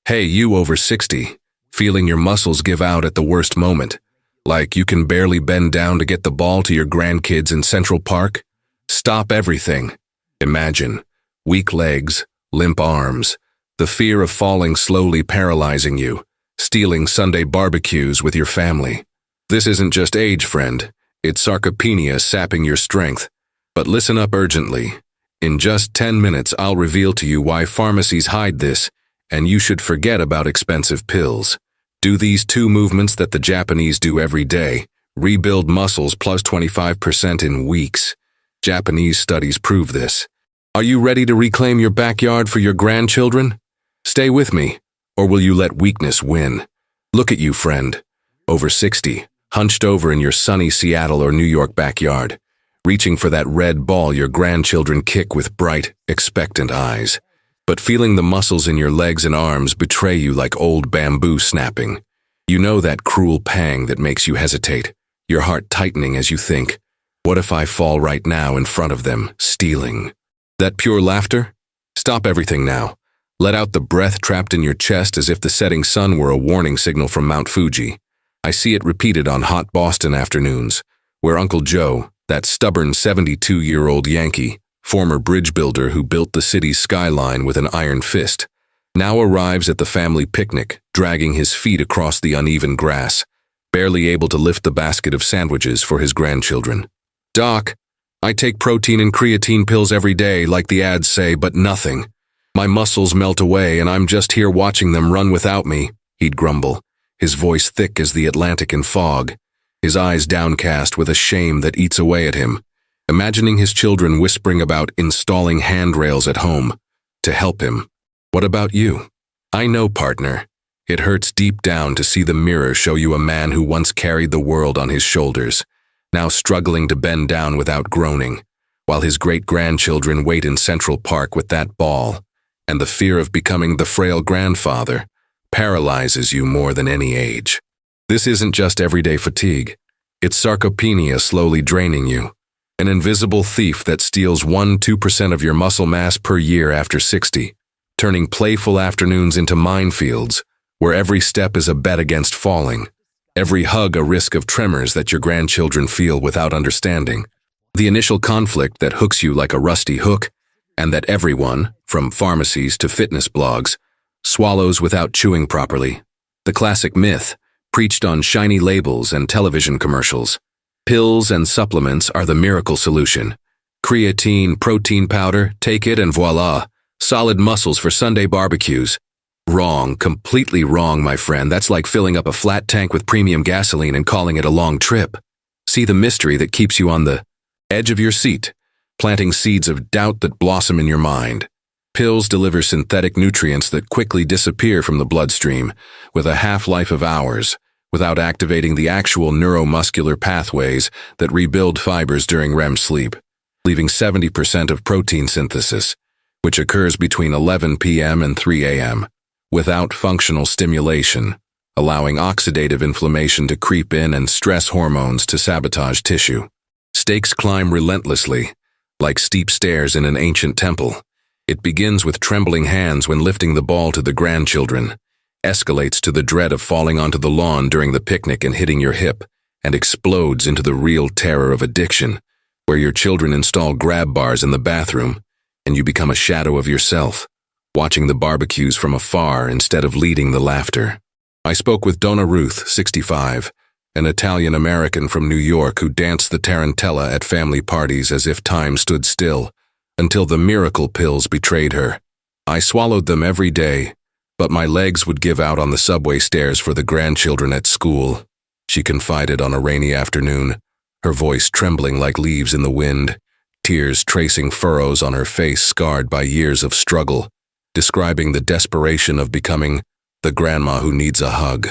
Hey, you over 60, feeling your muscles give out at the worst moment, like you can barely bend down to get the ball to your grandkids in Central Park? Stop everything. Imagine weak legs, limp arms, the fear of falling slowly paralyzing you, stealing Sunday barbecues with your family. This isn't just age, friend. It's sarcopenia sapping your strength. But listen up urgently. In just 10 minutes, I'll reveal to you why pharmacies hide this, and you should forget about expensive pills. Do these 2 movements that the Japanese do every day. Rebuild muscles plus 25% in weeks. Japanese studies prove this. Are you ready to reclaim your backyard for your grandchildren? Stay with me, or will you let weakness win? Look at you, friend. Over 60, hunched over in your sunny Seattle or New York backyard, reaching for that red ball your grandchildren kick with bright, expectant eyes, but feeling the muscles in your legs and arms betray you like old bamboo snapping. You know that cruel pang that makes you hesitate, your heart tightening as you think, what if I fall right now in front of them, stealing? That pure laughter? Stop everything now. Let out the breath trapped in your chest as if the setting sun were a warning signal from Mount Fuji. I see it repeated on hot Boston afternoons, where Uncle Joe, that stubborn 72-year-old Yankee, former bridge builder who built the city's skyline with an iron fist, now arrives at the family picnic, dragging his feet across the uneven grass, barely able to lift the basket of sandwiches for his grandchildren. Doc, I take protein and creatine pills every day, like the ads say, but nothing. My muscles melt away and I'm just here watching them run without me, he'd grumble, his voice thick as the Atlantic in fog, his eyes downcast with a shame that eats away at him, imagining his children whispering about installing handrails at home to help him. What about you? I know, partner. It hurts deep down to see the mirror show you a man who once carried the world on his shoulders, now struggling to bend down without groaning, while his great-grandchildren wait in Central Park with that ball, and the fear of becoming the frail grandfather paralyzes you more than any age. This isn't just everyday fatigue. It's sarcopenia slowly draining you, an invisible thief that steals 1–2% of your muscle mass per year after 60, turning playful afternoons into minefields, where every step is a bet against falling, every hug a risk of tremors that your grandchildren feel without understanding, the initial conflict that hooks you like a rusty hook, and that everyone, from pharmacies to fitness blogs, swallows without chewing properly. The classic myth, preached on shiny labels and television commercials. Pills and supplements are the miracle solution. Creatine, protein powder, take it and voila, solid muscles for Sunday barbecues. Wrong, completely wrong, my friend. That's like filling up a flat tank with premium gasoline and calling it a long trip. See the mystery that keeps you on the edge of your seat, planting seeds of doubt that blossom in your mind. Pills deliver synthetic nutrients that quickly disappear from the bloodstream, with a half-life of hours, without activating the actual neuromuscular pathways that rebuild fibers during REM sleep, leaving 70% of protein synthesis, which occurs between 11 p.m. and 3 a.m., without functional stimulation, allowing oxidative inflammation to creep in and stress hormones to sabotage tissue. Stakes climb relentlessly, like steep stairs in an ancient temple. It begins with trembling hands when lifting the ball to the grandchildren, escalates to the dread of falling onto the lawn during the picnic and hitting your hip, and explodes into the real terror of addiction, where your children install grab bars in the bathroom, and you become a shadow of yourself, watching the barbecues from afar instead of leading the laughter. I spoke with Donna Ruth, 65, an Italian-American from New York who danced the tarantella at family parties as if time stood still, until the miracle pills betrayed her. I swallowed them every day, but my legs would give out on the subway stairs for the grandchildren at school, she confided on a rainy afternoon, her voice trembling like leaves in the wind, tears tracing furrows on her face scarred by years of struggle, describing the desperation of becoming the grandma who needs a hug,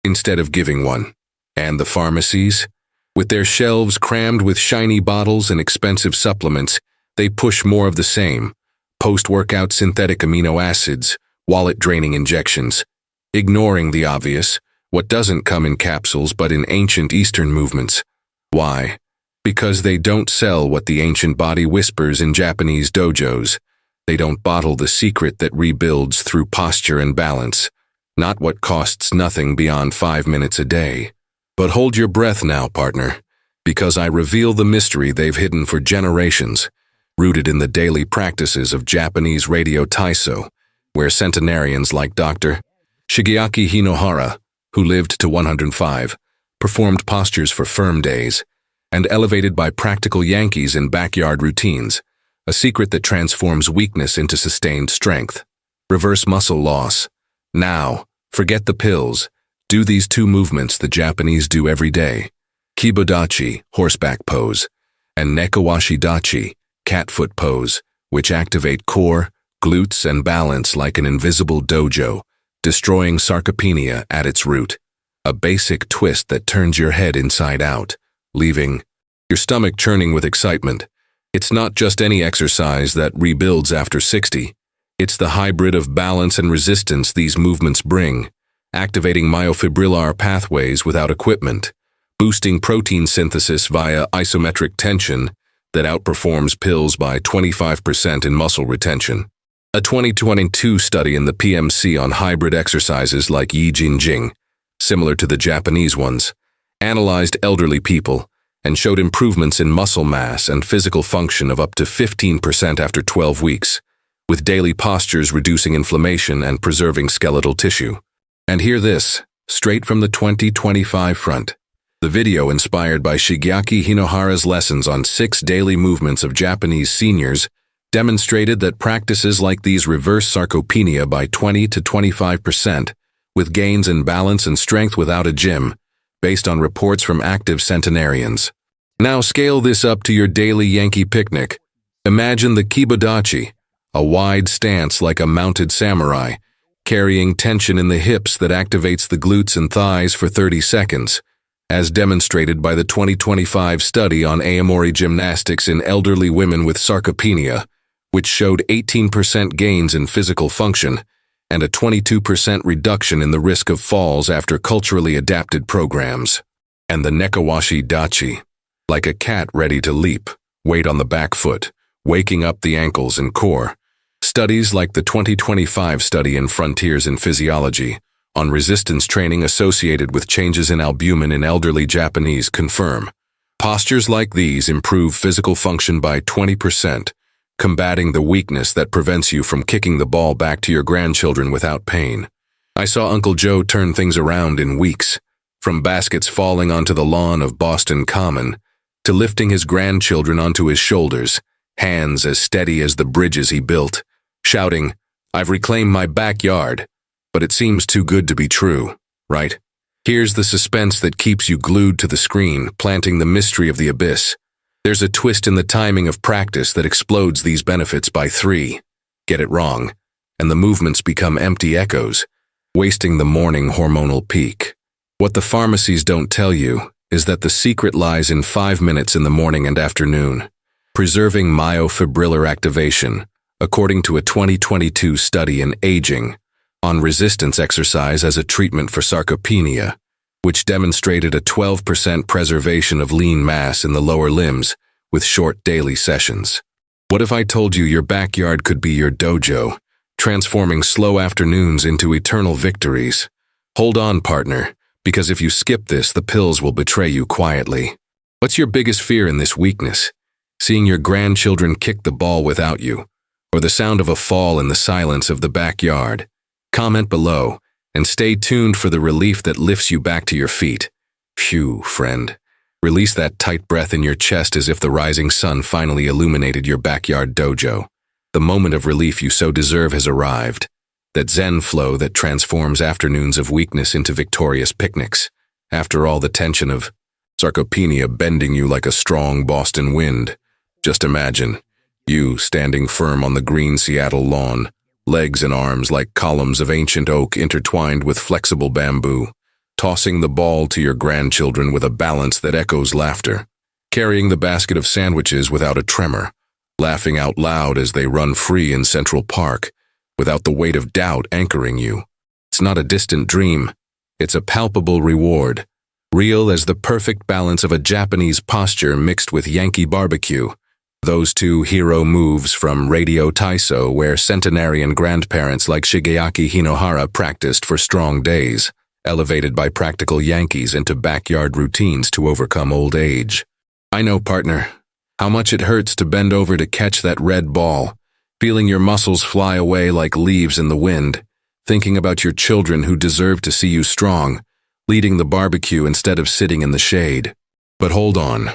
instead of giving one. And the pharmacies? With their shelves crammed with shiny bottles and expensive supplements, they push more of the same, post-workout synthetic amino acids, wallet-draining injections, ignoring the obvious, what doesn't come in capsules but in ancient Eastern movements. Why? Because they don't sell what the ancient body whispers in Japanese dojos. They don't bottle the secret that rebuilds through posture and balance, not what costs nothing beyond 5 minutes a day. But hold your breath now, partner, because I reveal the mystery they've hidden for generations, rooted in the daily practices of Japanese radio taiso, where centenarians like Dr. Shigeaki Hinohara, who lived to 105, performed postures for firm days, and elevated by practical Yankees in backyard routines, a secret that transforms weakness into sustained strength. Reverse muscle loss. Now, forget the pills. Do these 2 movements the Japanese do every day: Kibodachi, horseback pose, and Nekowashi dachi, cat foot pose, which activate core, glutes, and balance like an invisible dojo, destroying sarcopenia at its root. A basic twist that turns your head inside out, leaving your stomach churning with excitement. It's not just any exercise that rebuilds after 60. It's the hybrid of balance and resistance these movements bring, activating myofibrillar pathways without equipment, boosting protein synthesis via isometric tension that outperforms pills by 25% in muscle retention. A 2022 study in the PMC on hybrid exercises like Yi Jing, similar to the Japanese ones, analyzed elderly people and showed improvements in muscle mass and physical function of up to 15% after 12 weeks, with daily postures reducing inflammation and preserving skeletal tissue. And hear this, straight from the 2025 front. The video, inspired by Shigeaki Hinohara's lessons on 6 daily movements of Japanese seniors, demonstrated that practices like these reverse sarcopenia by 20 to 25%, with gains in balance and strength without a gym, based on reports from active centenarians. Now scale this up to your daily Yankee picnic. Imagine the Kibodachi, a wide stance like a mounted samurai, carrying tension in the hips that activates the glutes and thighs for 30 seconds, as demonstrated by the 2025 study on Aomori gymnastics in elderly women with sarcopenia, which showed 18% gains in physical function and a 22% reduction in the risk of falls after culturally adapted programs. And the Nekowashi dachi, like a cat ready to leap, weight on the back foot, waking up the ankles and core. Studies like the 2025 study in Frontiers in Physiology on resistance training associated with changes in albumin in elderly Japanese confirm postures like these improve physical function by 20%, combating the weakness that prevents you from kicking the ball back to your grandchildren without pain. I saw Uncle Joe turn things around in weeks, from baskets falling onto the lawn of Boston Common to lifting his grandchildren onto his shoulders, hands as steady as the bridges he built, shouting, "I've reclaimed my backyard." But it seems too good to be true, right? Here's the suspense that keeps you glued to the screen, planting the mystery of the abyss. There's a twist in the timing of practice that explodes these benefits by 3. Get it wrong, and the movements become empty echoes, wasting the morning hormonal peak. What the pharmacies don't tell you is that the secret lies in 5 minutes in the morning and afternoon, preserving myofibrillar activation, according to a 2022 study in Aging on resistance exercise as a treatment for sarcopenia, which demonstrated a 12% preservation of lean mass in the lower limbs with short daily sessions. What if I told you your backyard could be your dojo, transforming slow afternoons into eternal victories? Hold on, partner, because if you skip this, the pills will betray you quietly. What's your biggest fear in this weakness? Seeing your grandchildren kick the ball without you, or the sound of a fall in the silence of the backyard? Comment below, and stay tuned for the relief that lifts you back to your feet. Phew, friend. Release that tight breath in your chest as if the rising sun finally illuminated your backyard dojo. The moment of relief you so deserve has arrived. That zen flow that transforms afternoons of weakness into victorious picnics. After all the tension of sarcopenia bending you like a strong Boston wind. Just imagine, you standing firm on the green Seattle lawn, legs and arms like columns of ancient oak intertwined with flexible bamboo, tossing the ball to your grandchildren with a balance that echoes laughter, carrying the basket of sandwiches without a tremor, laughing out loud as they run free in Central Park, without the weight of doubt anchoring you. It's not a distant dream. It's a palpable reward, real as the perfect balance of a Japanese posture mixed with Yankee barbecue. Those two hero moves from Radio Taiso where centenarian grandparents like Shigeaki Hinohara practiced for strong days, elevated by practical Yankees into backyard routines to overcome old age. I know, partner, how much it hurts to bend over to catch that red ball, feeling your muscles fly away like leaves in the wind, thinking about your children who deserve to see you strong, leading the barbecue instead of sitting in the shade. But hold on.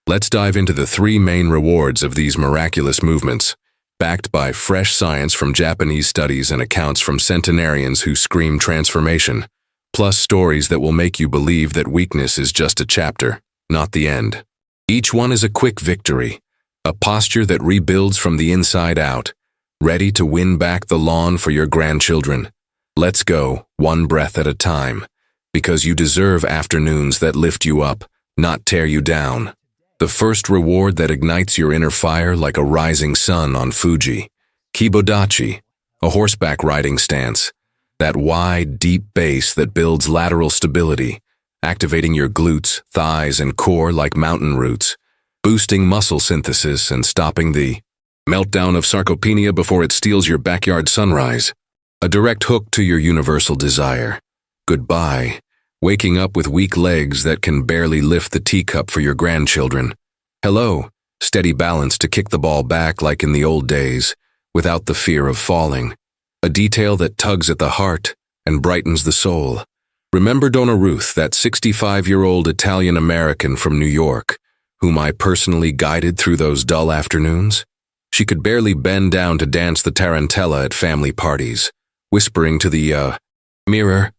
Let's dive into the three main rewards of these miraculous movements, backed by fresh science from Japanese studies and accounts from centenarians who scream transformation, plus stories that will make you believe that weakness is just a chapter, not the end. Each one is a quick victory, a posture that rebuilds from the inside out, ready to win back the lawn for your grandchildren. Let's go, one breath at a time, because you deserve afternoons that lift you up, not tear you down. The first reward that ignites your inner fire like a rising sun on Fuji. Kibodachi, a horseback riding stance. That wide, deep base that builds lateral stability, activating your glutes, thighs, and core like mountain roots, boosting muscle synthesis and stopping the meltdown of sarcopenia before it steals your backyard sunrise. A direct hook to your universal desire. Goodbye. Waking up with weak legs that can barely lift the teacup for your grandchildren. Hello, steady balance to kick the ball back like in the old days, without the fear of falling. A detail that tugs at the heart and brightens the soul. Remember Donna Ruth, that 65-year-old Italian-American from New York, whom I personally guided through those dull afternoons? She could barely bend down to dance the tarantella at family parties, whispering to the, mirror,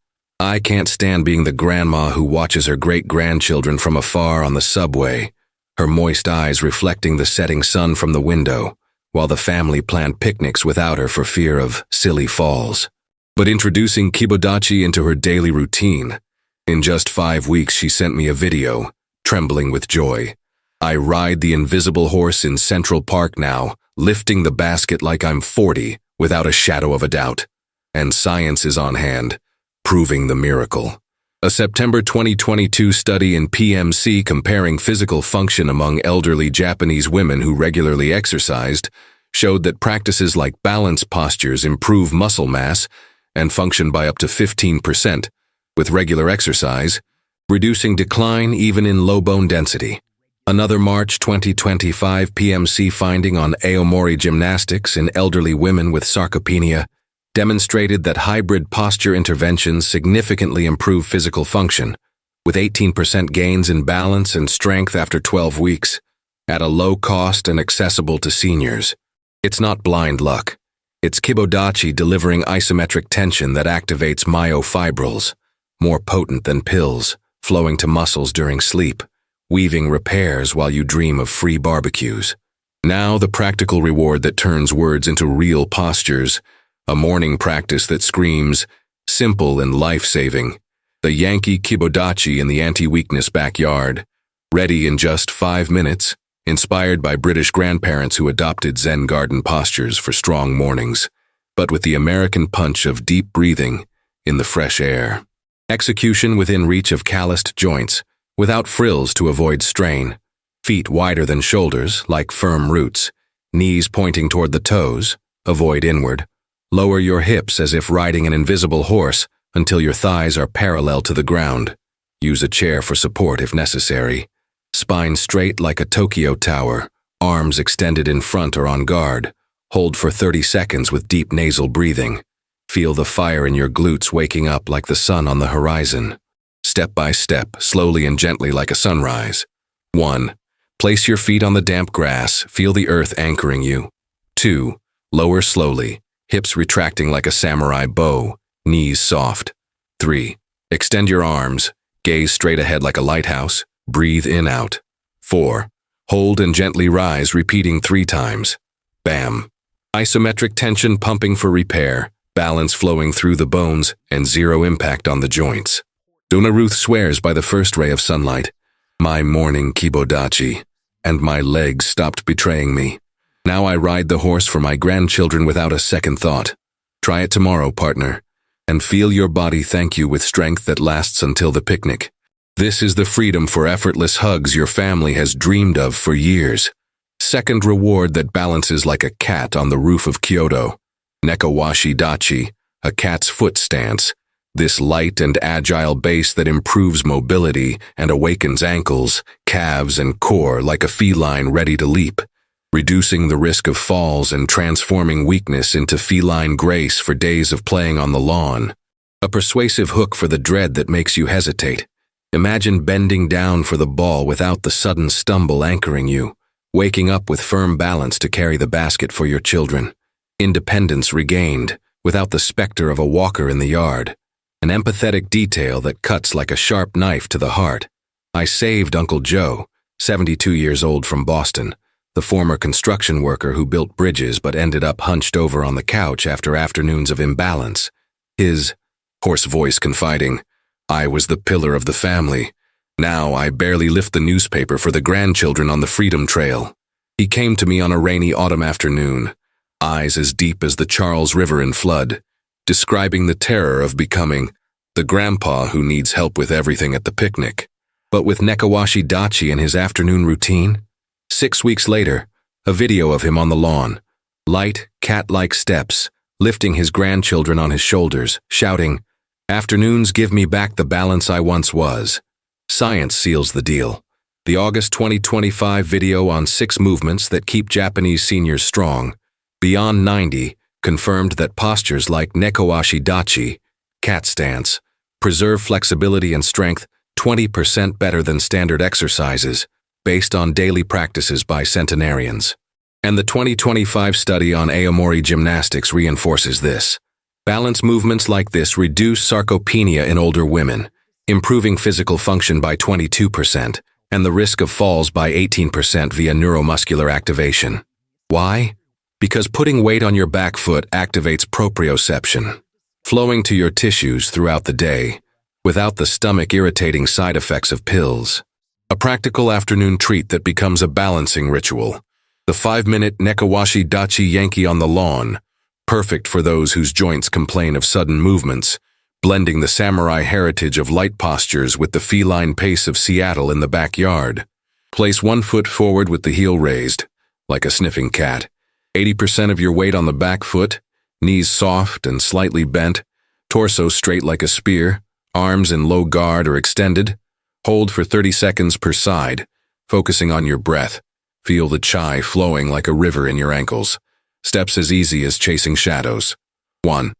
I can't stand being the grandma who watches her great-grandchildren from afar on the subway, her moist eyes reflecting the setting sun from the window, while the family planned picnics without her for fear of silly falls. But introducing Kibodachi into her daily routine, in just 5 weeks she sent me a video, trembling with joy. I ride the invisible horse in Central Park now, lifting the basket like I'm 40, without a shadow of a doubt. And science is on hand, proving the miracle. A September 2022 study in PMC comparing physical function among elderly Japanese women who regularly exercised showed that practices like balance postures improve muscle mass and function by up to 15%, with regular exercise, reducing decline even in low bone density. Another March 2025 PMC finding on Aomori gymnastics in elderly women with sarcopenia demonstrated that hybrid posture interventions significantly improve physical function, with 18% gains in balance and strength after 12 weeks, at a low cost and accessible to seniors. It's not blind luck. It's Kibodachi delivering isometric tension that activates myofibrils, more potent than pills, flowing to muscles during sleep, weaving repairs while you dream of free barbecues. Now the practical reward that turns words into real postures, a morning practice that screams, simple and life-saving. The Yankee Kibodachi in the anti-weakness backyard, ready in just 5 minutes, inspired by British grandparents who adopted Zen garden postures for strong mornings, but with the American punch of deep breathing in the fresh air. Execution within reach of calloused joints, without frills to avoid strain. Feet wider than shoulders, like firm roots. Knees pointing toward the toes, avoid inward. Lower your hips as if riding an invisible horse until your thighs are parallel to the ground. Use a chair for support if necessary. Spine straight like a Tokyo tower, arms extended in front or on guard. Hold for 30 seconds with deep nasal breathing. Feel the fire in your glutes waking up like the sun on the horizon. Step by step, slowly and gently like a sunrise. 1. Place your feet on the damp grass, feel the earth anchoring you. 2. Lower slowly, hips retracting like a samurai bow, knees soft. 3. Extend your arms, gaze straight ahead like a lighthouse, breathe in out. 4. Hold and gently rise, repeating 3 times. Bam. Isometric tension pumping for repair, balance flowing through the bones, and zero impact on the joints. Donna Ruth swears by the first ray of sunlight. My morning Kibodachi, and my legs stopped betraying me. Now I ride the horse for my grandchildren without a second thought. Try it tomorrow, partner, and feel your body thank you with strength that lasts until the picnic. This is the freedom for effortless hugs your family has dreamed of for years. Second reward that balances like a cat on the roof of Kyoto. Nekowashi dachi, a cat's foot stance. This light and agile base that improves mobility and awakens ankles, calves, and core like a feline ready to leap, reducing the risk of falls and transforming weakness into feline grace for days of playing on the lawn. A persuasive hook for the dread that makes you hesitate. Imagine bending down for the ball without the sudden stumble anchoring you, waking up with firm balance to carry the basket for your children. Independence regained, without the specter of a walker in the yard. An empathetic detail that cuts like a sharp knife to the heart. I saved Uncle Joe, 72 years old, from Boston, the former construction worker who built bridges but ended up hunched over on the couch after afternoons of imbalance. His hoarse voice confiding, "I was the pillar of the family. Now I barely lift the newspaper for the grandchildren on the Freedom Trail." He came to me on a rainy autumn afternoon, eyes as deep as the Charles River in flood, describing the terror of becoming the grandpa who needs help with everything at the picnic. But with Nekowashi dachi in his afternoon routine? 6 weeks later, a video of him on the lawn, light, cat-like steps, lifting his grandchildren on his shoulders, shouting, "Afternoons give me back the balance I once was." Science seals the deal. The August 2025 video on 6 movements that keep Japanese seniors strong, beyond 90, confirmed that postures like Nekowashi dachi, cat stance, preserve flexibility and strength 20% better than standard exercises, based on daily practices by centenarians. And the 2025 study on Aomori gymnastics reinforces this. Balance movements like this reduce sarcopenia in older women, improving physical function by 22%, and the risk of falls by 18% via neuromuscular activation. Why? Because putting weight on your back foot activates proprioception, flowing to your tissues throughout the day, without the stomach-irritating side effects of pills. A practical afternoon treat that becomes a balancing ritual. The 5-minute Nekowashi dachi Yankee on the lawn, perfect for those whose joints complain of sudden movements, blending the samurai heritage of light postures with the feline pace of Seattle in the backyard. Place one foot forward with the heel raised, like a sniffing cat. 80% of your weight on the back foot, knees soft and slightly bent, torso straight like a spear, arms in low guard or extended. Hold for 30 seconds per side, focusing on your breath. Feel the chai flowing like a river in your ankles. Steps as easy as chasing shadows. 1.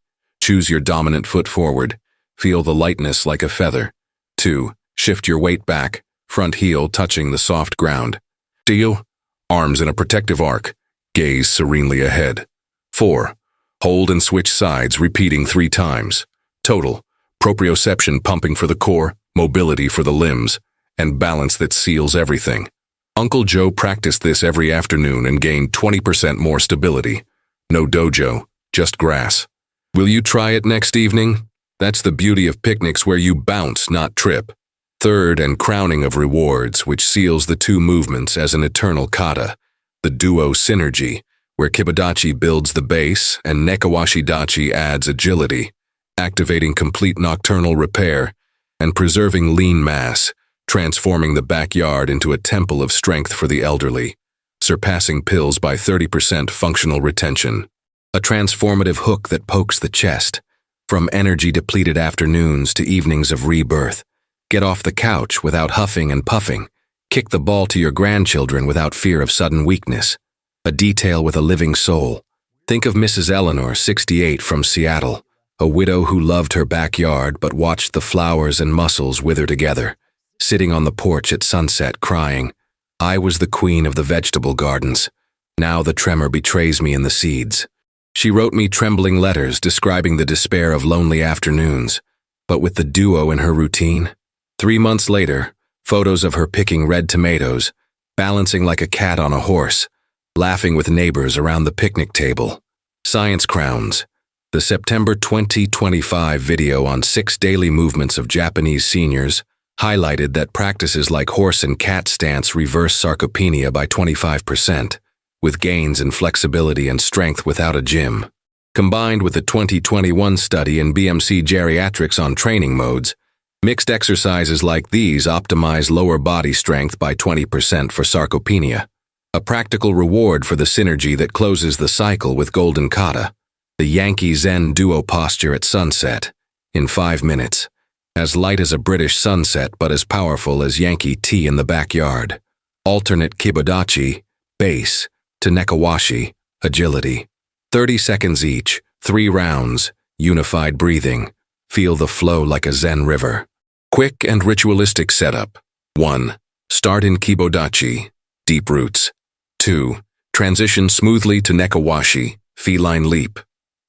Choose your dominant foot forward. Feel the lightness like a feather. 2. Shift your weight back, front heel touching the soft ground. Deal? Arms in a protective arc. Gaze serenely ahead. 4. Hold and switch sides, repeating 3 times. Total. Proprioception pumping for the core, mobility for the limbs, and balance that seals everything. Uncle Joe practiced this every afternoon and gained 20% more stability. No dojo, just grass. Will you try it next evening? That's the beauty of picnics where you bounce, not trip. Third and crowning of rewards, which seals the 2 movements as an eternal kata. The duo synergy, where Kibidachi builds the base and Nekowashi dachi adds agility, activating complete nocturnal repair and preserving lean mass, transforming the backyard into a temple of strength for the elderly, surpassing pills by 30% functional retention. A transformative hook that pokes the chest, from energy-depleted afternoons to evenings of rebirth. Get off the couch without huffing and puffing. Kick the ball to your grandchildren without fear of sudden weakness. A detail with a living soul. Think of Mrs. Eleanor, 68, from Seattle, a widow who loved her backyard but watched the flowers and mussels wither together, sitting on the porch at sunset crying, "I was the queen of the vegetable gardens. Now the tremor betrays me in the seeds." She wrote me trembling letters describing the despair of lonely afternoons, but with the duo in her routine. 3 months later, photos of her picking red tomatoes, balancing like a cat on a horse, laughing with neighbors around the picnic table. Science crowns. The September 2025 video on 6 daily movements of Japanese seniors highlighted that practices like horse and cat stance reverse sarcopenia by 25%, with gains in flexibility and strength without a gym. Combined with the 2021 study in BMC Geriatrics on training modes, mixed exercises like these optimize lower body strength by 20% for sarcopenia. A practical reward for the synergy that closes the cycle with golden kata. The Yankee Zen duo posture at sunset. In 5 minutes. As light as a British sunset but as powerful as Yankee tea in the backyard. Alternate kibodachi, base, to nekawashi, agility. 30 seconds each, 3 rounds, unified breathing. Feel the flow like a Zen river. Quick and ritualistic setup. 1. Start in kibodachi, deep roots. 2. Transition smoothly to nekawashi, feline leap.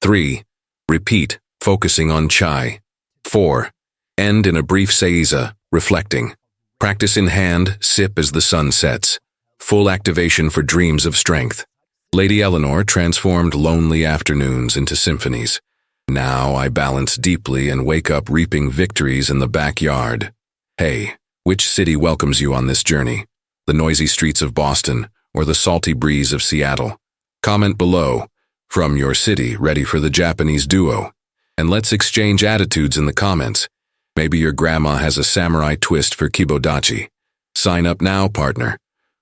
3. Repeat, focusing on chai. 4. End in a brief seiza, reflecting. Practice in hand, sip as the sun sets. Full activation for dreams of strength. Lady Eleanor transformed lonely afternoons into symphonies. Now I balance deeply and wake up reaping victories in the backyard. Hey, which city welcomes you on this journey? The noisy streets of Boston or the salty breeze of Seattle? Comment below. From your city, ready for the Japanese duo. And let's exchange attitudes in the comments. Maybe your grandma has a samurai twist for kibodachi. Sign up now, partner.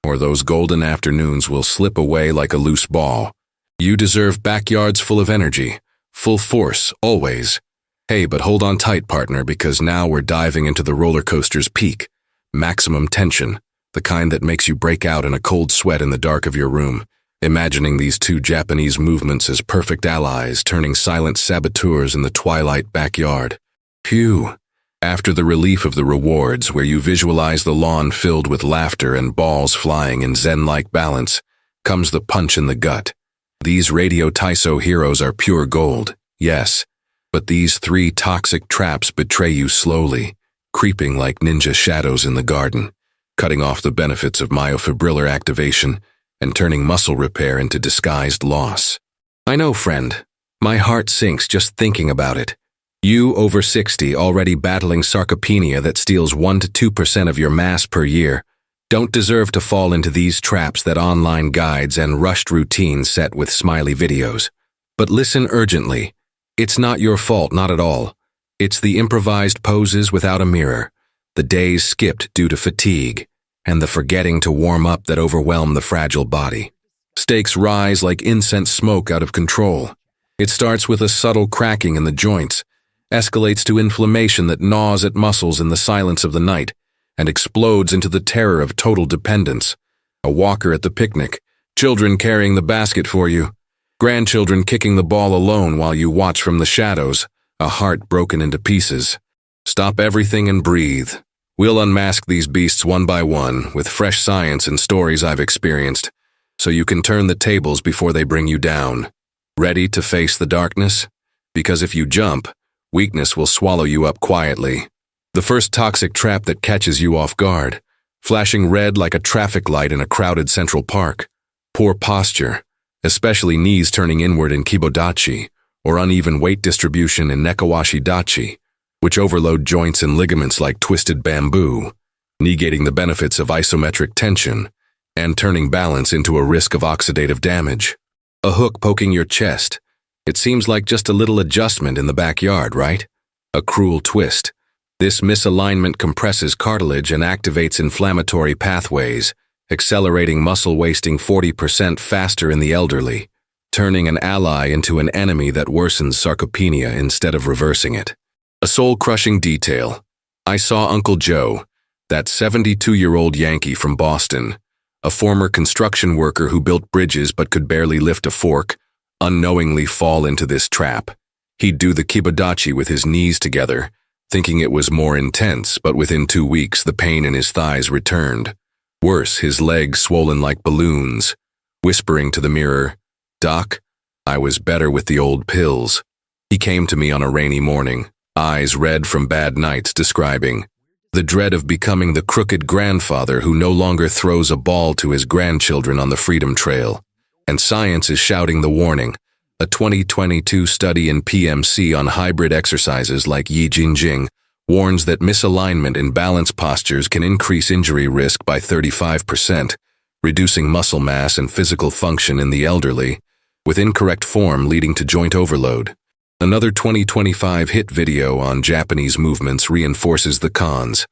Or those golden afternoons will slip away like a loose ball. You deserve backyards full of energy. Full force, always. Hey, but hold on tight, partner, because now we're diving into the roller coaster's peak. Maximum tension, the kind that makes you break out in a cold sweat in the dark of your room, imagining these two Japanese movements as perfect allies turning silent saboteurs in the twilight backyard. Phew. After the relief of the rewards, where you visualize the lawn filled with laughter and balls flying in Zen-like balance, comes the punch in the gut. These Radio Taiso heroes are pure gold, yes, but these 3 toxic traps betray you slowly, creeping like ninja shadows in the garden, cutting off the benefits of myofibrillar activation and turning muscle repair into disguised loss. I know, friend. My heart sinks just thinking about it. You, over 60, already battling sarcopenia that steals 1 to 2% of your mass per year, don't deserve to fall into these traps that online guides and rushed routines set with smiley videos. But listen urgently. It's not your fault, not at all. It's the improvised poses without a mirror, the days skipped due to fatigue, and the forgetting to warm up that overwhelm the fragile body. Stakes rise like incense smoke out of control. It starts with a subtle cracking in the joints, escalates to inflammation that gnaws at muscles in the silence of the night, and explodes into the terror of total dependence. A walker at the picnic, children carrying the basket for you, grandchildren kicking the ball alone while you watch from the shadows, a heart broken into pieces. Stop everything and breathe. We'll unmask these beasts one by one with fresh science and stories I've experienced, so you can turn the tables before they bring you down. Ready to face the darkness? Because if you jump, weakness will swallow you up quietly. The first toxic trap that catches you off guard, flashing red like a traffic light in a crowded Central Park. Poor posture, especially knees turning inward in kibodachi, or uneven weight distribution in nekawashi dachi, which overload joints and ligaments like twisted bamboo, negating the benefits of isometric tension, and turning balance into a risk of oxidative damage. A hook poking your chest. It seems like just a little adjustment in the backyard, right? A cruel twist. This misalignment compresses cartilage and activates inflammatory pathways, accelerating muscle wasting 40% faster in the elderly, turning an ally into an enemy that worsens sarcopenia instead of reversing it. A soul-crushing detail. I saw Uncle Joe, that 72-year-old Yankee from Boston, a former construction worker who built bridges but could barely lift a fork, unknowingly fall into this trap. He'd do the kibodachi with his knees together, thinking it was more intense, but within 2 weeks the pain in his thighs returned. Worse, his legs swollen like balloons, whispering to the mirror, "Doc, I was better with the old pills." He came to me on a rainy morning, eyes red from bad nights, describing the dread of becoming the crooked grandfather who no longer throws a ball to his grandchildren on the Freedom Trail. And science is shouting the warning. A 2022 study in PMC on hybrid exercises like Yi Jingjing warns that misalignment in balance postures can increase injury risk by 35%, reducing muscle mass and physical function in the elderly, with incorrect form leading to joint overload. Another 2025 hit video on Japanese movements reinforces the cons.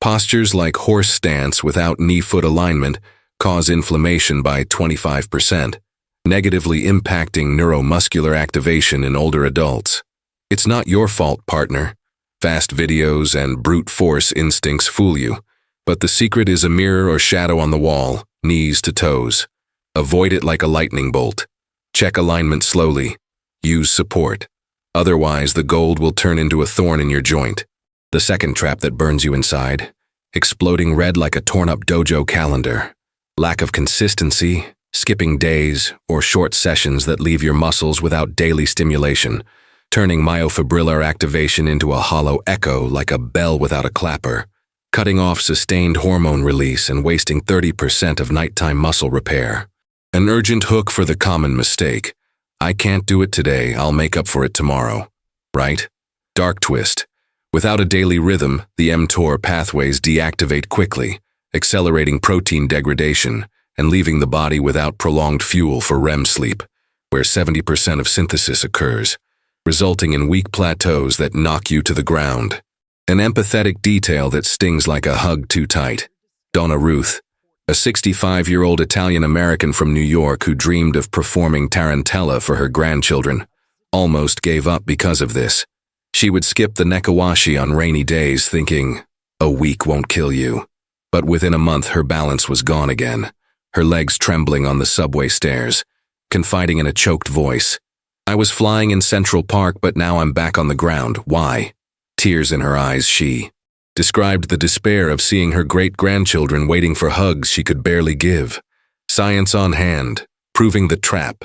Postures like horse stance without knee-foot alignment cause inflammation by 25%, negatively impacting neuromuscular activation in older adults. It's not your fault, partner. Fast videos and brute force instincts fool you, but the secret is a mirror or shadow on the wall, knees to toes. Avoid it like a lightning bolt. Check alignment slowly. Use support. Otherwise, the gold will turn into a thorn in your joint. The second trap that burns you inside. Exploding red like a torn-up dojo calendar. Lack of consistency, skipping days, or short sessions that leave your muscles without daily stimulation, turning myofibrillar activation into a hollow echo like a bell without a clapper, cutting off sustained hormone release and wasting 30% of nighttime muscle repair. An urgent hook for the common mistake. I can't do it today, I'll make up for it tomorrow. Right? Dark twist. Without a daily rhythm, the mTOR pathways deactivate quickly, accelerating protein degradation and leaving the body without prolonged fuel for REM sleep, where 70% of synthesis occurs, resulting in weak plateaus that knock you to the ground. An empathetic detail that stings like a hug too tight. Donna Ruth, a 65-year-old Italian-American from New York who dreamed of performing tarantella for her grandchildren, almost gave up because of this. She would skip the nekawashi on rainy days thinking, a week won't kill you. But within a month her balance was gone again, her legs trembling on the subway stairs, confiding in a choked voice. I was flying in Central Park, but now I'm back on the ground. Why? Tears in her eyes, she described the despair of seeing her great-grandchildren waiting for hugs she could barely give. Science on hand, proving the trap.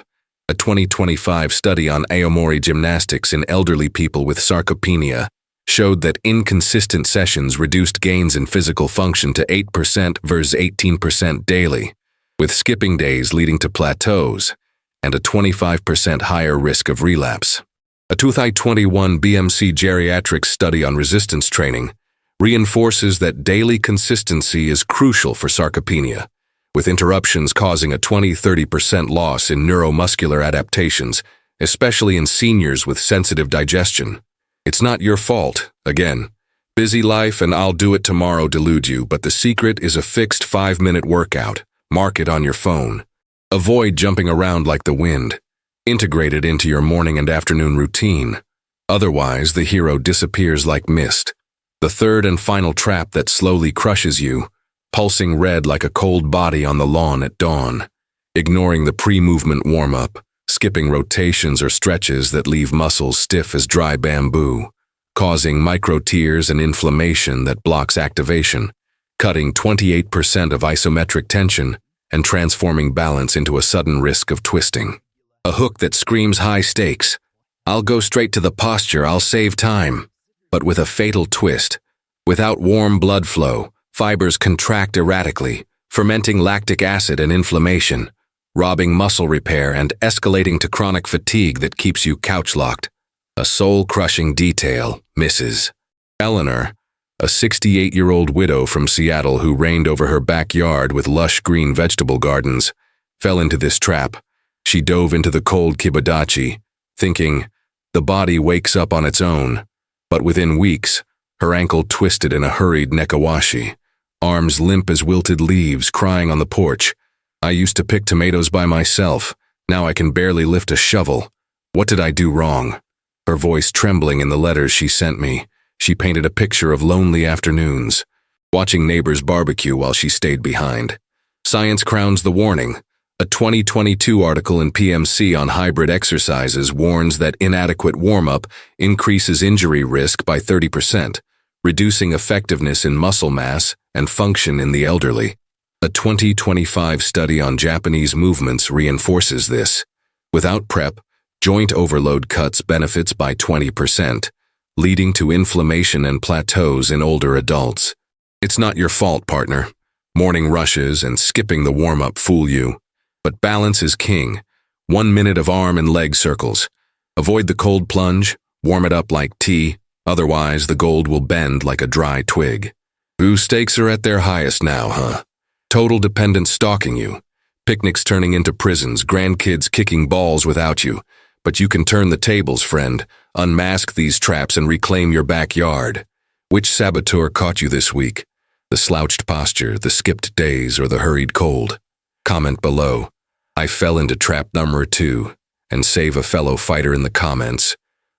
A 2025 study on Aomori gymnastics in elderly people with sarcopenia showed that inconsistent sessions reduced gains in physical function to 8% versus 18% daily, with skipping days leading to plateaus and a 25% higher risk of relapse. A 2021 BMC geriatrics study on resistance training reinforces that daily consistency is crucial for sarcopenia, with interruptions causing a 20–30% loss in neuromuscular adaptations, especially in seniors with sensitive digestion. It's not your fault, again. Busy life and I'll do it tomorrow delude you, but the secret is a fixed 5-minute workout. Mark it on your phone. Avoid jumping around like the wind. Integrate it into your morning and afternoon routine. Otherwise, the hero disappears like mist. The third and final trap that slowly crushes you, pulsing red like a cold body on the lawn at dawn. Ignoring the pre-movement warm-up, skipping rotations or stretches that leave muscles stiff as dry bamboo, causing micro-tears and inflammation that blocks activation, cutting 28% of isometric tension and transforming balance into a sudden risk of twisting. A hook that screams high stakes. I'll go straight to the posture, I'll save time. But with a fatal twist. Without warm blood flow, fibers contract erratically, fermenting lactic acid and inflammation, robbing muscle repair and escalating to chronic fatigue that keeps you couch-locked. A soul-crushing detail misses. Eleanor, a 68-year-old widow from Seattle who reigned over her backyard with lush green vegetable gardens, fell into this trap. She dove into the cold kibadachi, thinking, the body wakes up on its own. But within weeks, her ankle twisted in a hurried nekawashi, arms limp as wilted leaves, crying on the porch. I used to pick tomatoes by myself. Now I can barely lift a shovel. What did I do wrong? Her voice trembling in the letters she sent me. She painted a picture of lonely afternoons, watching neighbors barbecue while she stayed behind. Science crowns the warning. A 2022 article in PMC on hybrid exercises warns that inadequate warm-up increases injury risk by 30%, reducing effectiveness in muscle mass and function in the elderly. A 2025 study on Japanese movements reinforces this. Without prep, joint overload cuts benefits by 20%, leading to inflammation and plateaus in older adults. It's not your fault, partner. Morning rushes and skipping the warm-up fool you. But balance is king. 1 minute of arm and leg circles. Avoid the cold plunge, warm it up like tea, otherwise the gold will bend like a dry twig. Ooh, stakes are at their highest now, huh? Total dependence stalking you. Picnics turning into prisons, grandkids kicking balls without you. But you can turn the tables, friend. Unmask these traps and reclaim your backyard. Which saboteur caught you this week? The slouched posture, the skipped days, or the hurried cold? Comment below. I fell into trap number 2, and save a fellow fighter in the comments.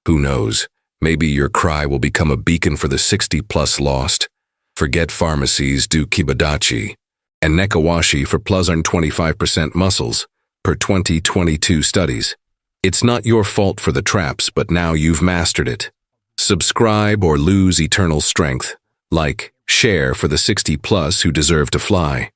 Who knows, maybe your cry will become a beacon for the 60-plus lost. Forget Pharmacies, do Kibadachi and Nekawashi for plus 25% muscles, per 2022 studies. It's not your fault for the traps, but now you've mastered it. Subscribe or lose eternal strength. Like, share for the 60-plus who deserve to fly.